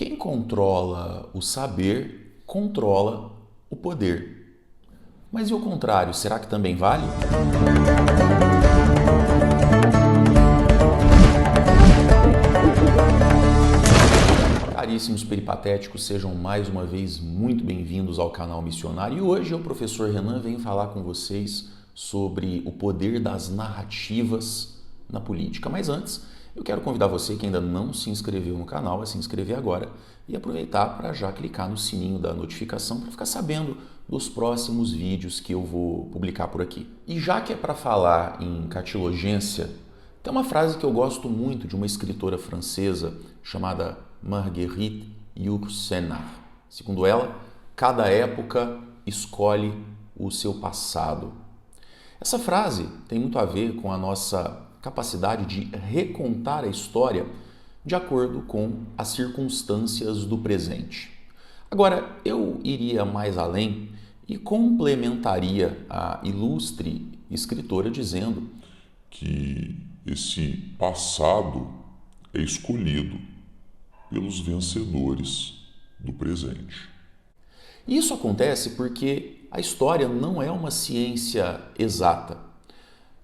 Quem controla o saber, controla o poder. Mas e o contrário, será que também vale? Caríssimos peripatéticos, sejam mais uma vez muito bem-vindos ao canal Missionário. E hoje o professor Renan vem falar com vocês sobre o poder das narrativas na política. Mas antes, eu quero convidar você que ainda não se inscreveu no canal a se inscrever agora e aproveitar para já clicar no sininho da notificação para ficar sabendo dos próximos vídeos que eu vou publicar por aqui. E já que é para falar em catilogência, tem uma frase que eu gosto muito de uma escritora francesa chamada Marguerite Yourcenar. Segundo ela, cada época escolhe o seu passado. Essa frase tem muito a ver com a nossa capacidade de recontar a história de acordo com as circunstâncias do presente. Agora, eu iria mais além e complementaria a ilustre escritora dizendo que esse passado é escolhido pelos vencedores do presente. Isso acontece porque a história não é uma ciência exata.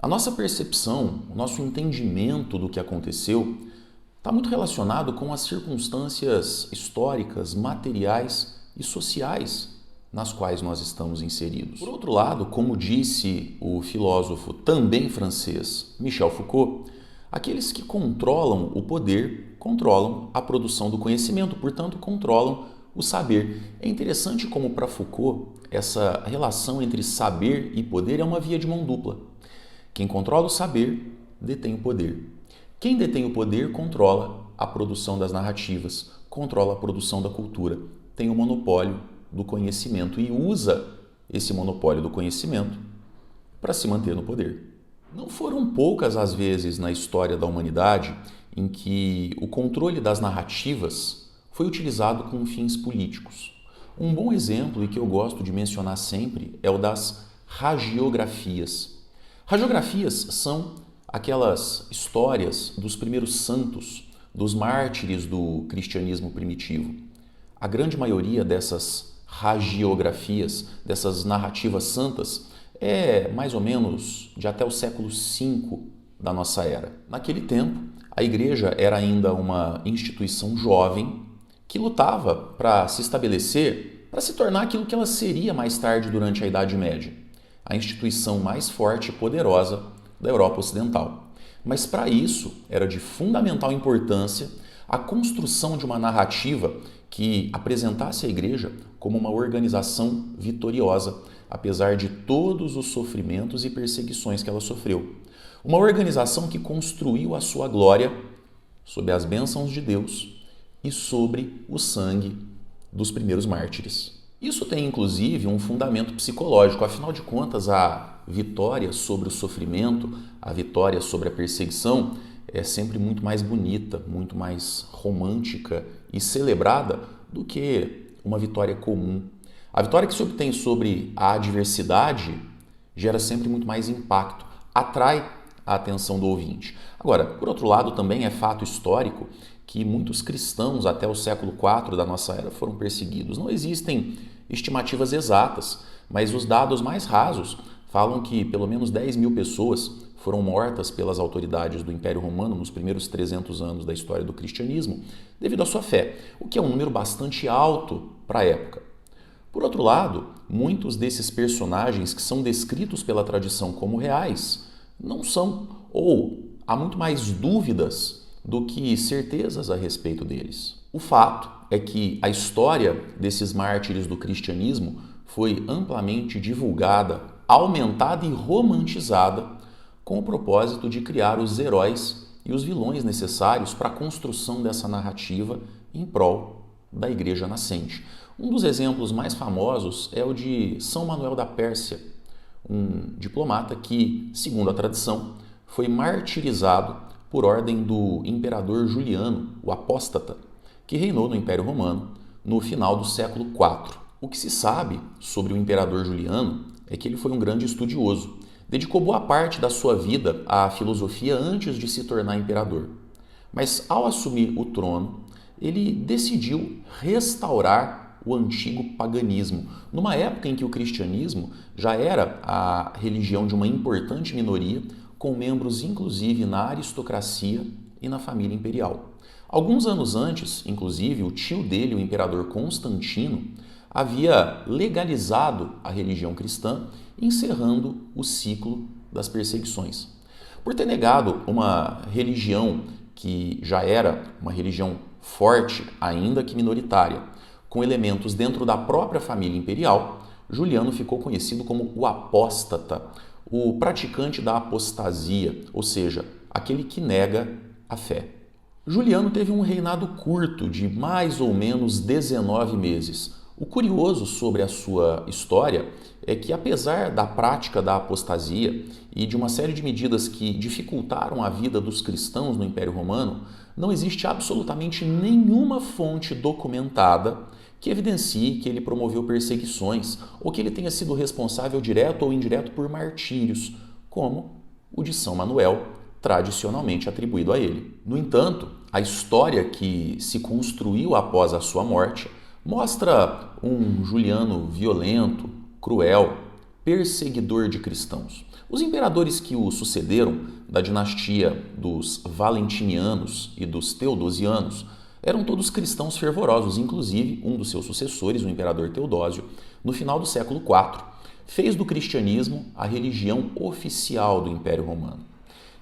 A nossa percepção, o nosso entendimento do que aconteceu está muito relacionado com as circunstâncias históricas, materiais e sociais nas quais nós estamos inseridos. Por outro lado, como disse o filósofo também francês Michel Foucault, aqueles que controlam o poder controlam a produção do conhecimento, portanto, controlam o saber. É interessante como para Foucault essa relação entre saber e poder é uma via de mão dupla. Quem controla o saber detém o poder. Quem detém o poder controla a produção das narrativas, controla a produção da cultura, tem o monopólio do conhecimento e usa esse monopólio do conhecimento para se manter no poder. Não foram poucas as vezes na história da humanidade em que o controle das narrativas foi utilizado com fins políticos. Um bom exemplo, e que eu gosto de mencionar sempre, é o das hagiografias. Hagiografias são aquelas histórias dos primeiros santos, dos mártires do cristianismo primitivo. A grande maioria dessas hagiografias, dessas narrativas santas, é mais ou menos de até o século V da nossa era. Naquele tempo, a igreja era ainda uma instituição jovem que lutava para se estabelecer, para se tornar aquilo que ela seria mais tarde durante a Idade Média, a instituição mais forte e poderosa da Europa Ocidental. Mas para isso era de fundamental importância a construção de uma narrativa que apresentasse a igreja como uma organização vitoriosa, apesar de todos os sofrimentos e perseguições que ela sofreu. Uma organização que construiu a sua glória sob as bênçãos de Deus e sobre o sangue dos primeiros mártires. Isso tem inclusive um fundamento psicológico, afinal de contas, a vitória sobre o sofrimento, a vitória sobre a perseguição é sempre muito mais bonita, muito mais romântica e celebrada do que uma vitória comum. A vitória que se obtém sobre a adversidade gera sempre muito mais impacto, atrai a atenção do ouvinte. Agora, por outro lado, também é fato histórico que muitos cristãos até o século IV da nossa era foram perseguidos. Não existem estimativas exatas, mas os dados mais rasos falam que pelo menos 10 mil pessoas foram mortas pelas autoridades do Império Romano nos primeiros 300 anos da história do cristianismo devido à sua fé, o que é um número bastante alto para a época. Por outro lado, muitos desses personagens que são descritos pela tradição como reais não são, ou há muito mais dúvidas do que certezas a respeito deles. O fato é que a história desses mártires do cristianismo foi amplamente divulgada, aumentada e romantizada com o propósito de criar os heróis e os vilões necessários para a construção dessa narrativa em prol da Igreja nascente. Um dos exemplos mais famosos é o de São Manuel da Pérsia, um diplomata que, segundo a tradição, foi martirizado por ordem do imperador Juliano, o apóstata, que reinou no Império Romano no final do século IV. O que se sabe sobre o imperador Juliano é que ele foi um grande estudioso. Dedicou boa parte da sua vida à filosofia antes de se tornar imperador. Mas ao assumir o trono, ele decidiu restaurar o antigo paganismo, numa época em que o cristianismo já era a religião de uma importante minoria, com membros inclusive na aristocracia e na família imperial. Alguns anos antes, inclusive, o tio dele, o imperador Constantino, havia legalizado a religião cristã, encerrando o ciclo das perseguições. Por ter negado uma religião que já era uma religião forte, ainda que minoritária, com elementos dentro da própria família imperial, Juliano ficou conhecido como o apóstata, o praticante da apostasia, ou seja, aquele que nega a fé. Juliano teve um reinado curto de mais ou menos 19 meses. O curioso sobre a sua história é que, apesar da prática da apostasia e de uma série de medidas que dificultaram a vida dos cristãos no Império Romano, não existe absolutamente nenhuma fonte documentada que evidencie que ele promoveu perseguições ou que ele tenha sido responsável direto ou indireto por martírios, como o de São Manuel, tradicionalmente atribuído a ele. No entanto, a história que se construiu após a sua morte mostra um Juliano violento, cruel, perseguidor de cristãos. Os imperadores que o sucederam, da dinastia dos Valentinianos e dos Teodosianos, eram todos cristãos fervorosos, inclusive um dos seus sucessores, o imperador Teodósio, no final do século IV, fez do cristianismo a religião oficial do Império Romano.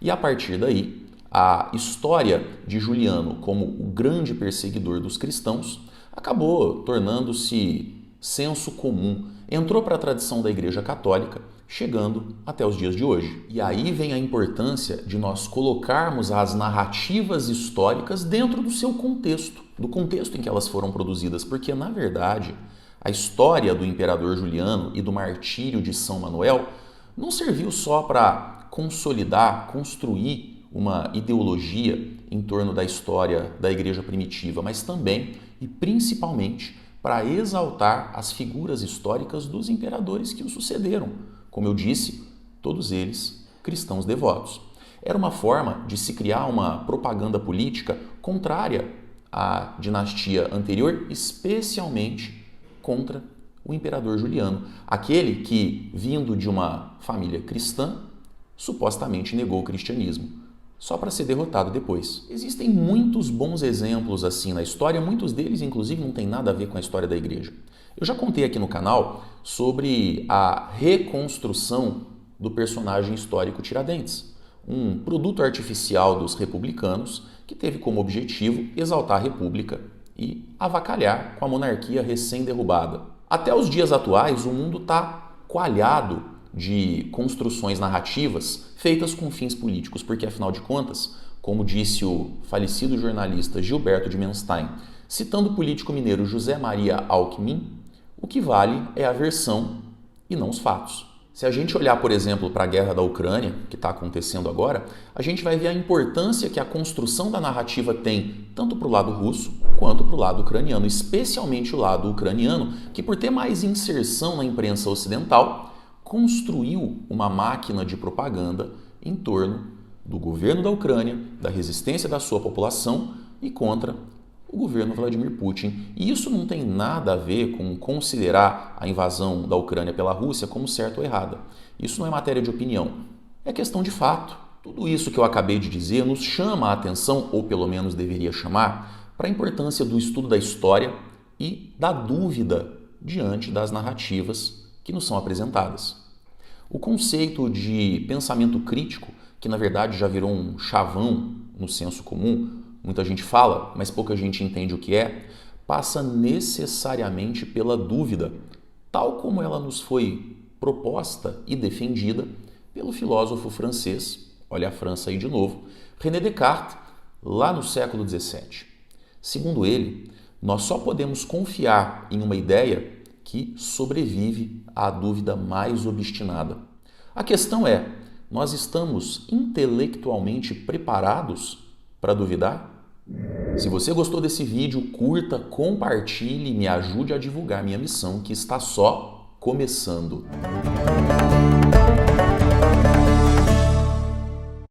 E a partir daí, a história de Juliano como o grande perseguidor dos cristãos acabou tornando-se senso comum, entrou para a tradição da Igreja Católica, chegando até os dias de hoje. E aí vem a importância de nós colocarmos as narrativas históricas dentro do seu contexto, do contexto em que elas foram produzidas, porque, na verdade, a história do imperador Juliano e do martírio de São Manuel não serviu só para consolidar, construir uma ideologia em torno da história da Igreja primitiva, mas também e principalmente para exaltar as figuras históricas dos imperadores que o sucederam. Como eu disse, todos eles cristãos devotos. Era uma forma de se criar uma propaganda política contrária à dinastia anterior, especialmente contra o imperador Juliano, aquele que, vindo de uma família cristã, supostamente negou o cristianismo, só para ser derrotado depois. Existem muitos bons exemplos assim na história, muitos deles inclusive não têm nada a ver com a história da igreja. Eu já contei aqui no canal sobre a reconstrução do personagem histórico Tiradentes, um produto artificial dos republicanos que teve como objetivo exaltar a república e avacalhar com a monarquia recém-derrubada. Até os dias atuais, o mundo está coalhado de construções narrativas feitas com fins políticos, porque, afinal de contas, como disse o falecido jornalista Gilberto de Menstein, citando o político mineiro José Maria Alckmin, o que vale é a versão e não os fatos. Se a gente olhar, por exemplo, para a guerra da Ucrânia, que está acontecendo agora, a gente vai ver a importância que a construção da narrativa tem tanto para o lado russo quanto para o lado ucraniano, especialmente o lado ucraniano, que por ter mais inserção na imprensa ocidental, construiu uma máquina de propaganda em torno do governo da Ucrânia, da resistência da sua população e contra o governo Vladimir Putin. E isso não tem nada a ver com considerar a invasão da Ucrânia pela Rússia como certa ou errada. Isso não é matéria de opinião, é questão de fato. Tudo isso que eu acabei de dizer nos chama a atenção, ou pelo menos deveria chamar, para a importância do estudo da história e da dúvida diante das narrativas que nos são apresentadas. O conceito de pensamento crítico, que na verdade já virou um chavão no senso comum, muita gente fala, mas pouca gente entende o que é, passa necessariamente pela dúvida, tal como ela nos foi proposta e defendida pelo filósofo francês, olha a França aí de novo, René Descartes, lá no século XVII. Segundo ele, nós só podemos confiar em uma ideia que sobrevive à dúvida mais obstinada. A questão é, nós estamos intelectualmente preparados para duvidar? Se você gostou desse vídeo, curta, compartilhe e me ajude a divulgar minha missão, que está só começando.